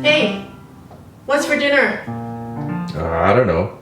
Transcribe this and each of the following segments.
Hey, what's for dinner? I don't know.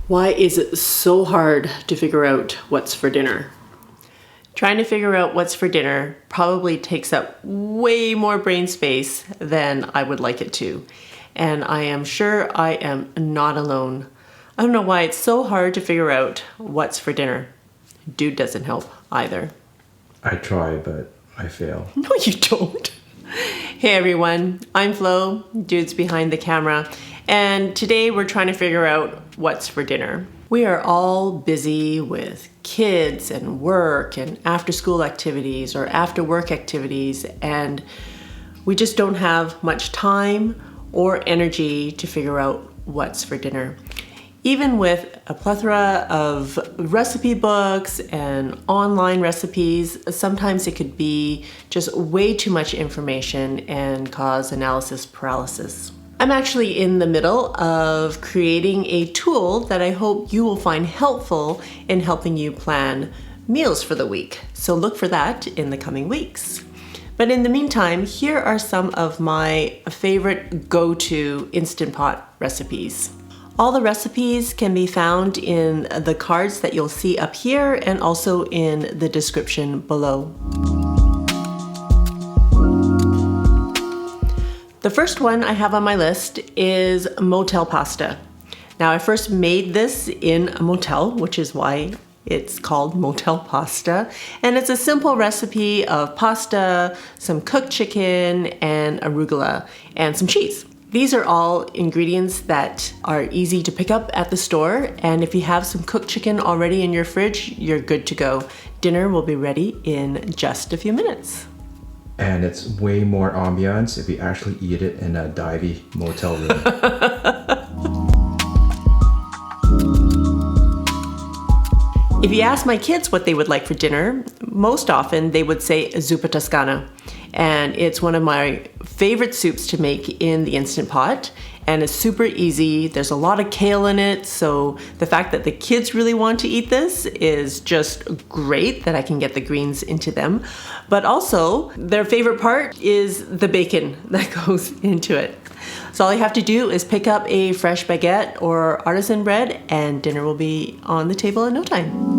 Why is it so hard to figure out what's for dinner? Trying to figure out what's for dinner probably takes up way more brain space than I would like it to. And I am sure I am not alone. I don't know why it's so hard to figure out what's for dinner. Dude doesn't help either. I try, but I fail. No, you don't. Hey everyone, I'm Flo, Dude's behind the camera, and today we're trying to figure out what's for dinner. We are all busy with kids and work and after school activities or after work activities, and we just don't have much time or energy to figure out what's for dinner. Even with a plethora of recipe books and online recipes, sometimes it could be just way too much information and cause analysis paralysis. I'm actually in the middle of creating a tool that I hope you will find helpful in helping you plan meals for the week. So look for that in the coming weeks. But in the meantime, here are some of my favorite go-to Instant Pot recipes. All the recipes can be found in the cards that you'll see up here and also in the description below. The first one I have on my list is Motel Pasta. Now I first made this in a motel, which is why it's called Motel Pasta. And it's a simple recipe of pasta, some cooked chicken, and arugula, and some cheese. These are all ingredients that are easy to pick up at the store, and if you have some cooked chicken already in your fridge, you're good to go. Dinner will be ready in just a few minutes. And it's way more ambiance if you actually eat it in a divey motel room. If you ask my kids what they would like for dinner, most often they would say Zuppa Toscana. And it's one of my favorite soups to make in the Instant Pot. And it's super easy. There's a lot of kale in it. So the fact that the kids really want to eat this is just great that I can get the greens into them. But also their favorite part is the bacon that goes into it. So all you have to do is pick up a fresh baguette or artisan bread and dinner will be on the table in no time.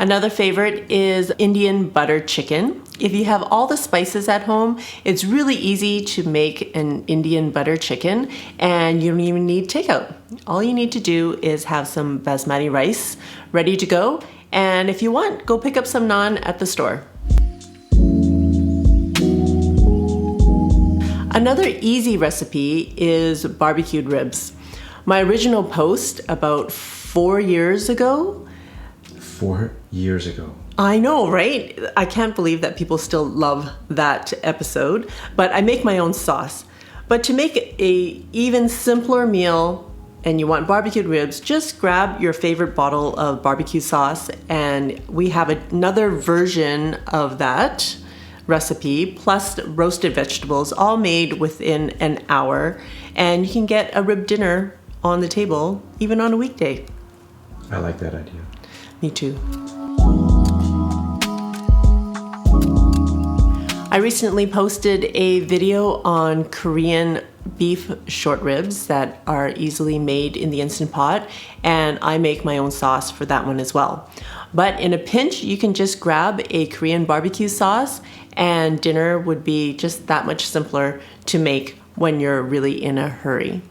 Another favorite is Indian butter chicken. If you have all the spices at home, it's really easy to make an Indian butter chicken and you don't even need takeout. All you need to do is have some basmati rice ready to go, and if you want, go pick up some naan at the store. Another easy recipe is barbecued ribs. My original post about 4 years ago. 4 years ago. I know, right? I can't believe that people still love that episode, but I make my own sauce. But to make a even simpler meal and you want barbecued ribs, just grab your favorite bottle of barbecue sauce, and we have another version of that recipe plus roasted vegetables all made within an hour, and you can get a rib dinner on the table even on a weekday. I like that idea. Me too. I recently posted a video on Korean beef short ribs that are easily made in the Instant Pot, and I make my own sauce for that one as well. But in a pinch, you can just grab a Korean barbecue sauce and dinner would be just that much simpler to make when you're really in a hurry.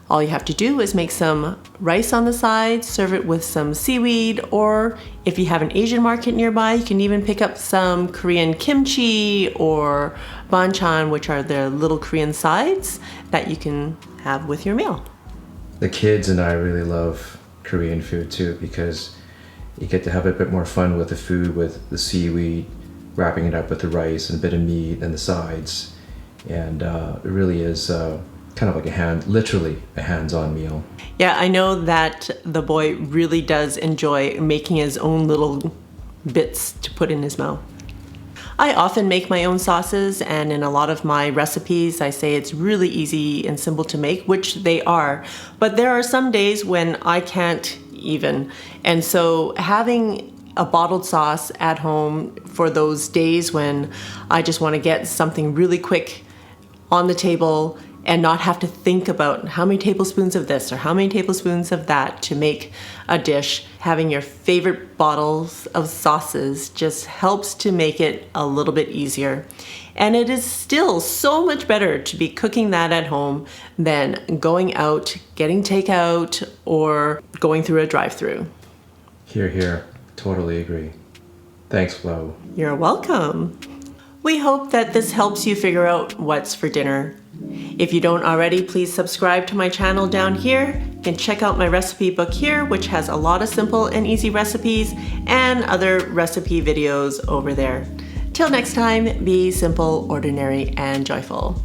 All you have to do is make some rice on the side, serve it with some seaweed, or if you have an Asian market nearby, you can even pick up some Korean kimchi or banchan, which are the little Korean sides that you can have with your meal. The kids and I really love Korean food too, because You get to have a bit more fun with the food, with the seaweed, wrapping it up with the rice and a bit of meat and the sides. And it really is kind of like literally a hands-on meal. Yeah, I know that the boy really does enjoy making his own little bits to put in his mouth. I often make my own sauces, and in a lot of my recipes I say it's really easy and simple to make, which they are, but there are some days when I can't even. And so having a bottled sauce at home for those days when I just want to get something really quick on the table and not have to think about how many tablespoons of this or how many tablespoons of that to make a dish, having your favorite bottles of sauces just helps to make it a little bit easier. And it is still so much better to be cooking that at home than going out, getting takeout, or going through a drive-through. Hear, hear. Totally agree. Thanks, Flo. You're welcome. We hope that this helps you figure out what's for dinner. If you don't already, please subscribe to my channel down here. You can check out my recipe book here, which has a lot of simple and easy recipes and other recipe videos over there. Till next time, be simple, ordinary, and joyful.